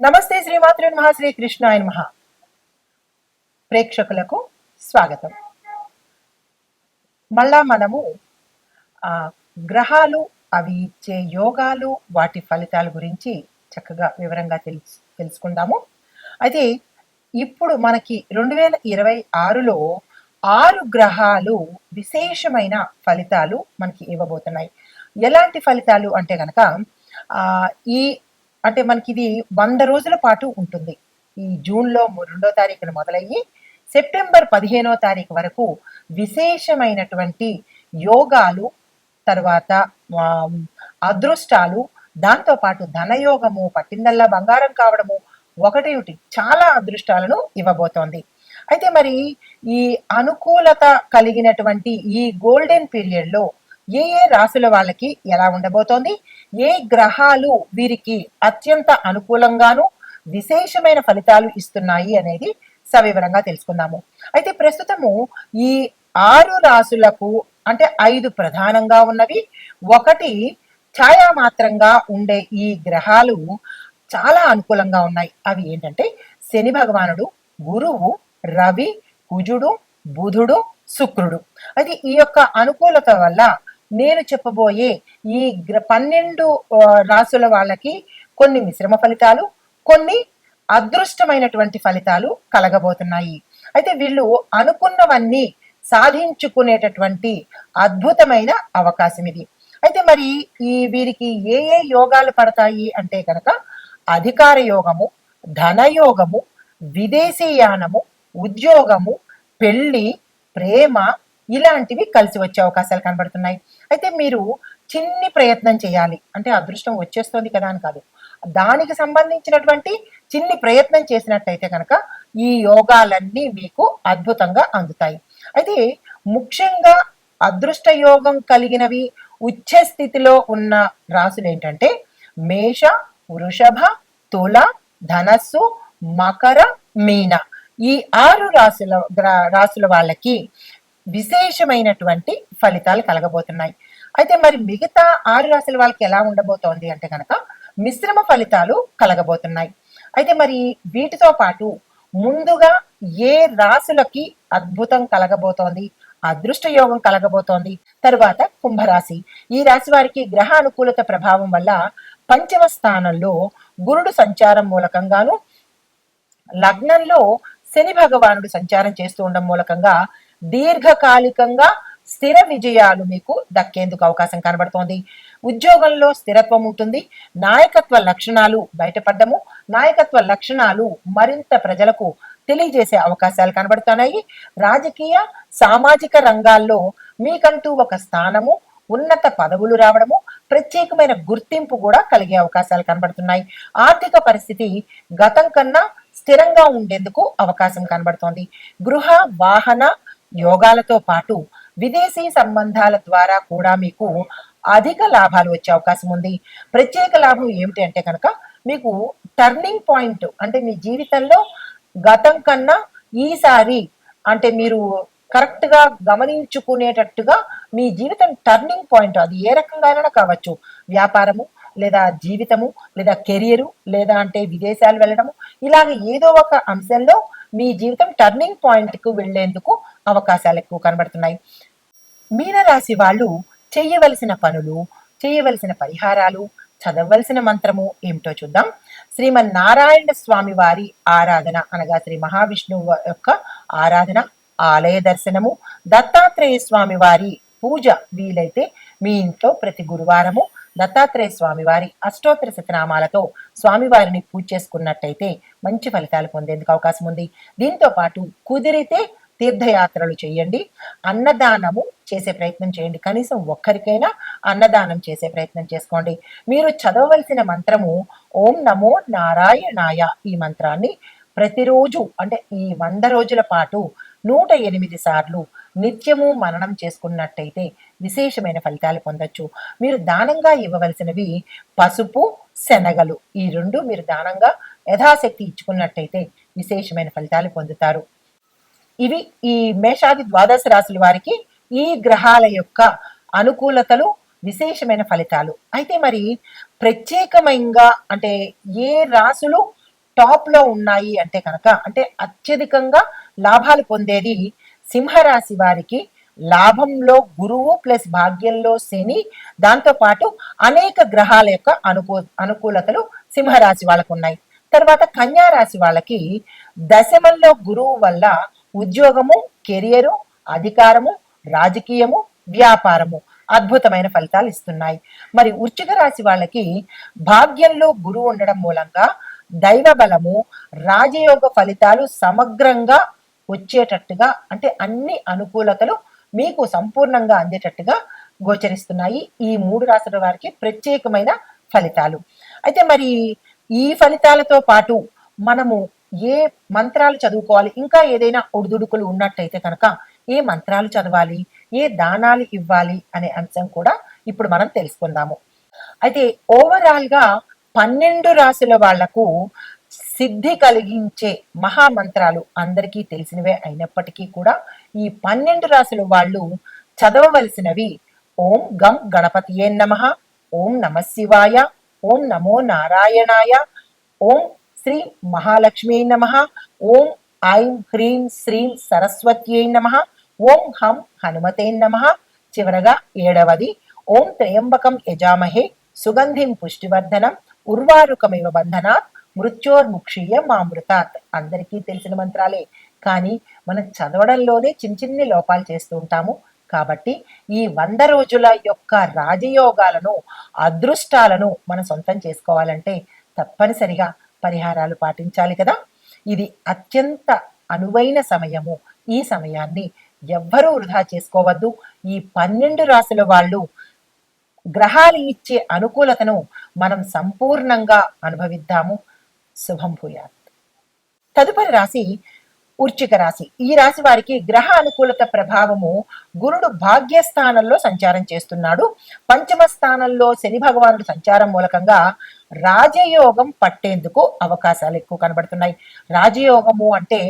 నమస్తే శ్రీమాతృ నమః శ్రీ కృష్ణాయ నమః. ప్రేక్షకులకు స్వాగతం. మళ్ళా మనము ఆ గ్రహాలు అవి ఇచ్చే యోగాలు వాటి ఫలితాల గురించి చక్కగా వివరంగా తెలుసుకుందాము. అయితే ఇప్పుడు మనకి 2026లో 6 గ్రహాలు విశేషమైన ఫలితాలు మనకి ఇవ్వబోతున్నాయి. ఎలాంటి ఫలితాలు అంటే గనక ఈ అంటే మనకి ఇది 100 రోజుల పాటు ఉంటుంది. ఈ జూన్లో 2వ తారీఖున మొదలయ్యి సెప్టెంబర్ 15వ తారీఖు వరకు విశేషమైనటువంటి యోగాలు, తర్వాత అదృష్టాలు, దాంతోపాటు ధనయోగము, పట్టిందల్లా బంగారం కావడము, ఒకటి చాలా అదృష్టాలను ఇవ్వబోతోంది. అయితే మరి ఈ అనుకూలత కలిగినటువంటి ఈ గోల్డెన్ పీరియడ్లో ఏ ఏ రాశుల వాళ్ళకి ఎలా ఉండబోతోంది, ఏ గ్రహాలు వీరికి అత్యంత అనుకూలంగాను విశేషమైన ఫలితాలు ఇస్తున్నాయి అనేది సవివరంగా తెలుసుకుందాము. అయితే ప్రస్తుతము ఈ 6 రాశులకు అంటే 5 ప్రధానంగా ఉన్నవి, ఒకటి ఛాయామాత్రంగా ఉండే ఈ గ్రహాలు చాలా అనుకూలంగా ఉన్నాయి. అవి ఏంటంటే శని భగవానుడు, గురువు, రవి, కుజుడు, బుధుడు, శుక్రుడు. అది ఈ యొక్క అనుకూలత వల్ల నేను చెప్పబోయే ఈ 12 రాసుల వాళ్ళకి కొన్ని మిశ్రమ ఫలితాలు, కొన్ని అదృష్టమైనటువంటి ఫలితాలు కలగబోతున్నాయి. అయితే వీళ్ళు అనుకున్నవన్నీ సాధించుకునేటటువంటి అద్భుతమైన అవకాశం ఇది. అయితే మరి వీరికి ఏ ఏ యోగాలు పడతాయి అంటే కనుక అధికార యోగము, ధనయోగము, విదేశీయానము, ఉద్యోగము, పెళ్లి, ప్రేమ ఇలాంటివి కలిసి వచ్చే అవకాశాలు కనబడుతున్నాయి. అయితే మీరు చిన్ని ప్రయత్నం చేయాలి. అంటే అదృష్టం వచ్చేస్తుంది కదా అని కాదు, దానికి సంబంధించినటువంటి చిన్ని ప్రయత్నం చేసినట్టయితే కనుక ఈ యోగాలన్నీ మీకు అద్భుతంగా అందుతాయి. అయితే ముఖ్యంగా అదృష్ట యోగం కలిగినవి ఉచ్చ స్థితిలో ఉన్న రాశులు ఏంటంటే మేష, వృషభ, తుల, ధనస్సు, మకర, మీన. ఈ 6 రాశుల వాళ్ళకి విశేషమైనటువంటి ఫలితాలు కలగబోతున్నాయి. అయితే మరి మిగతా 6 రాశుల వాళ్ళకి ఎలా ఉండబోతోంది అంటే కనుక మిశ్రమ ఫలితాలు కలగబోతున్నాయి. అయితే మరి వీటితో పాటు ముందుగా ఏ రాశులకి అద్భుతం కలగబోతోంది, అదృష్ట యోగం కలగబోతోంది, తరువాత కుంభరాశి. ఈ రాశి వారికి గ్రహ అనుకూలత ప్రభావం వల్ల 5వ స్థానంలో గురుడు సంచారం మూలకంగాను, లగ్నంలో శని భగవానుడు సంచారం చేస్తూ ఉండడం మూలకంగా దీర్ఘకాలికంగా స్థిర విజయాలు మీకు దక్కేందుకు అవకాశం కనబడుతోంది. ఉద్యోగంలో స్థిరత్వం ఉంటుంది. నాయకత్వ లక్షణాలు బయటపడము, నాయకత్వ లక్షణాలు మరింత ప్రజలకు తెలియజేసే అవకాశాలు కనబడుతున్నాయి. రాజకీయ, సామాజిక రంగాల్లో మీకంటూ ఒక స్థానము, ఉన్నత పదవులు రావడము, ప్రత్యేకమైన గుర్తింపు కూడా కలిగే అవకాశాలు కనబడుతున్నాయి. ఆర్థిక పరిస్థితి గతం కన్నా స్థిరంగా ఉండేందుకు అవకాశం కనబడుతోంది. గృహ, వాహన యోగాలతో పాటు విదేశీ సంబంధాల ద్వారా కూడా మీకు అధిక లాభాలు వచ్చే అవకాశం ఉంది. ప్రత్యేక లాభం ఏమిటి అంటే కనుక మీకు టర్నింగ్ పాయింట్, అంటే మీ జీవితంలో గతం కన్నా ఈసారి అంటే మీరు కరెక్ట్ గా గమనించుకునేటట్టుగా మీ జీవితం టర్నింగ్ పాయింట్, అది ఏ రకంగానైనా కావచ్చు, వ్యాపారము లేదా జీవితము లేదా కెరియరు లేదా అంటే విదేశాలు వెళ్ళడము, ఇలాగ ఏదో ఒక అంశంలో మీ జీవితం టర్నింగ్ పాయింట్ కు వెళ్లేందుకు అవకాశాలు ఎక్కువ కనబడుతున్నాయి. మీనరాశి వాళ్ళు చేయవలసిన పనులు, చేయవలసిన పరిహారాలు, చదవలసిన మంత్రము ఏమిటో చూద్దాం. శ్రీమన్నారాయణ స్వామి వారి ఆరాధన అనగా శ్రీ మహావిష్ణువు యొక్క ఆరాధన, ఆలయ దర్శనము, దత్తాత్రేయ స్వామి వారి పూజ వీలైతే మీ ఇంట్లో ప్రతి గురువారము దత్తాత్రేయ స్వామి వారి అష్టోత్తర శతనామాలతో స్వామివారిని పూజ చేసుకున్నట్టయితే మంచి ఫలితాలు పొందేందుకు అవకాశం ఉంది. దీంతో పాటు కుదిరితే తీర్థయాత్రలు చేయండి, అన్నదానము చేసే ప్రయత్నం చేయండి. కనీసం ఒక్కరికైనా అన్నదానం చేసే ప్రయత్నం చేసుకోండి. మీరు చదవవలసిన మంత్రము ఓం నమో నారాయణాయ. ఈ మంత్రాన్ని ప్రతిరోజు అంటే ఈ 100 రోజుల పాటు 108 సార్లు నిత్యము మననం చేసుకున్నట్టయితే విశేషమైన ఫలితాలు పొందొచ్చు. మీరు దానంగా ఇవ్వవలసినవి పసుపు, శనగలు. ఈ 2 మీరు దానంగా యథాశక్తి ఇచ్చుకున్నట్టయితే విశేషమైన ఫలితాలు పొందుతారు. ఇవి ఈ మేషాది ద్వాదశ రాశుల వారికి ఈ గ్రహాల యొక్క అనుకూలతలు, విశేషమైన ఫలితాలు. అయితే మరి ప్రత్యేకమైనగా అంటే ఏ రాశులు టాప్ లో ఉన్నాయి అంటే కనుక, అంటే అత్యధికంగా లాభాలు పొందేది సింహరాశి వారికి. లాభంలో గురువు ప్లస్ భాగ్యంలో శని, దాంతో పాటు అనేక గ్రహాల యొక్క అనుకూలతలు సింహరాశి వాళ్ళకు ఉన్నాయి. తర్వాత కన్యా రాశి వాళ్ళకి దశమంలో గురువు వల్ల ఉద్యోగము, కెరియరు, అధికారము, రాజకీయము, వ్యాపారము అద్భుతమైన ఫలితాలు ఇస్తున్నాయి. మరి వృశ్చిక రాశి వాళ్ళకి భాగ్యంలో గురువు ఉండడం మూలంగా దైవ బలము, రాజయోగ ఫలితాలు సమగ్రంగా వచ్చేటట్టుగా, అంటే అన్ని అనుకూలతలు మీకు సంపూర్ణంగా అందేటట్టుగా గోచరిస్తున్నాయి. ఈ 3 రాశుల వారికి ప్రత్యేకమైన ఫలితాలు. అయితే మరి ఈ ఫలితాలతో పాటు మనము ఏ మంత్రాలు చదువుకోవాలి, ఇంకా ఏదైనా ఒడిదుడుకులు ఉన్నట్టయితే కనుక ఏ మంత్రాలు చదవాలి, ఏ దానాలు ఇవ్వాలి అనే అంశం కూడా ఇప్పుడు మనం తెలుసుకుందాము. అయితే ఓవరాల్ గా 12 రాశుల వాళ్లకు సిద్ధి కలిగించే మహామంత్రాలు అందరికీ తెలిసినవే అయినప్పటికీ కూడా ఈ 12 రాశుల వాళ్ళు చదవవలసినవి: ఓం గం గణపతియే నమః, ఓం నమ శివాయ, ఓం నమో నారాయణాయ, ఓం శ్రీ మహాలక్ష్మీ నమః, ఓం ఐం హ్రీం శ్రీం సరస్వత్యై నమః, ఓం హం హనుమతే నమః. చివరగా 7వది ఓం త్రయంబకం యజామహే సుగంధిం పుష్టివర్ధనం ఉర్వారుకమివ బంధనాత్ మృత్యోర్ముక్షీయ మామృతాత్. అందరికీ తెలిసిన మంత్రాలే, కానీ మనం చదవడంలోనే చిన్ని లోపాలు చేస్తూ ఉంటాము. కాబట్టి ఈ 100 రోజుల యొక్క రాజయోగాలను, అదృష్టాలను మనం సొంతం చేసుకోవాలంటే తప్పనిసరిగా పరిహారాలు పాటించాలి కదా. ఇది అత్యంత అనువైన సమయము. ఈ సమయాన్ని ఎవ్వరూ వృధా చేసుకోవద్దు. ఈ 12 రాశుల వాళ్ళు గ్రహాలు ఇచ్చే అనుకూలతను మనం సంపూర్ణంగా అనుభవిద్దాము. శుభం భూయాత్. తదుపరి రాశి వృశ్చిక రాశి. ఈ రాశి వారికి గ్రహ అనుకూలత ప్రభావము గురుడు భాగ్యస్థానంలో సంచారం చేస్తున్నాడు. పంచమ స్థానంలో శని భగవానుడు సంచారం మూలకంగా రాజయోగం పట్టేందుకు అవకాశాలు ఎక్కువ కనబడుతున్నాయి. రాజయోగము అంటే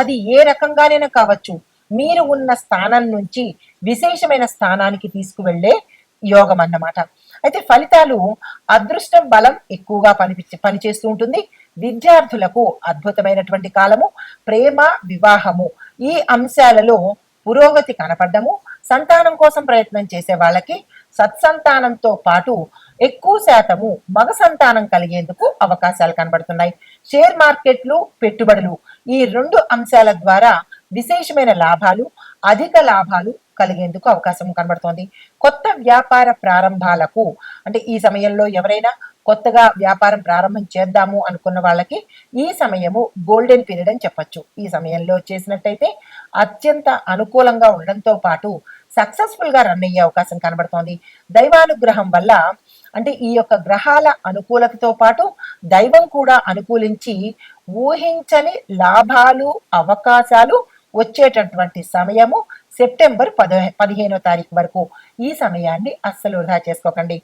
అది ఏ రకంగానైనా కావచ్చు, మీరు ఉన్న స్థానం నుంచి విశేషమైన స్థానానికి తీసుకువెళ్లే యోగం అన్నమాట. అయితే ఫలితాలు అదృష్టం బలం ఎక్కువగా పనిచేస్తూ ఉంటుంది. విద్యార్థులకు అద్భుతమైనటువంటి కాలము. ప్రేమ, వివాహము ఈ అంశాలలో పురోగతి కనపడము. సంతానం కోసం ప్రయత్నం చేసే వాళ్ళకి సత్సంతానంతో పాటు ఎక్కువ శాతము మగ సంతానం కలిగేందుకు అవకాశాలు కనబడుతున్నాయి. షేర్ మార్కెట్లు, పెట్టుబడులు ఈ 2 అంశాల ద్వారా విశేషమైన లాభాలు, అధిక లాభాలు కలిగేందుకు అవకాశం కనబడుతోంది. కొత్త వ్యాపార ప్రారంభాలకు, అంటే ఈ సమయంలో ఎవరైనా కొత్తగా వ్యాపారం ప్రారంభం చేద్దాము అనుకున్న వాళ్ళకి ఈ సమయము గోల్డెన్ పీరియడ్ అని చెప్పొచ్చు. ఈ సమయంలో చేసినట్టయితే అత్యంత అనుకూలంగా ఉండడంతో పాటు సక్సెస్ఫుల్ గా రన్ అయ్యే అవకాశం కనబడుతోంది. దైవానుగ్రహం వల్ల, అంటే ఈ యొక్క గ్రహాల అనుకూలతతో పాటు దైవం కూడా అనుకూలించి ఊహించని లాభాలు, అవకాశాలు వచ్చేటటువంటి సమయము సెప్టెంబర్ 15వ తారీఖు వరకు. ఈ సమయాన్ని అస్సలు వృధా చేసుకోకండి.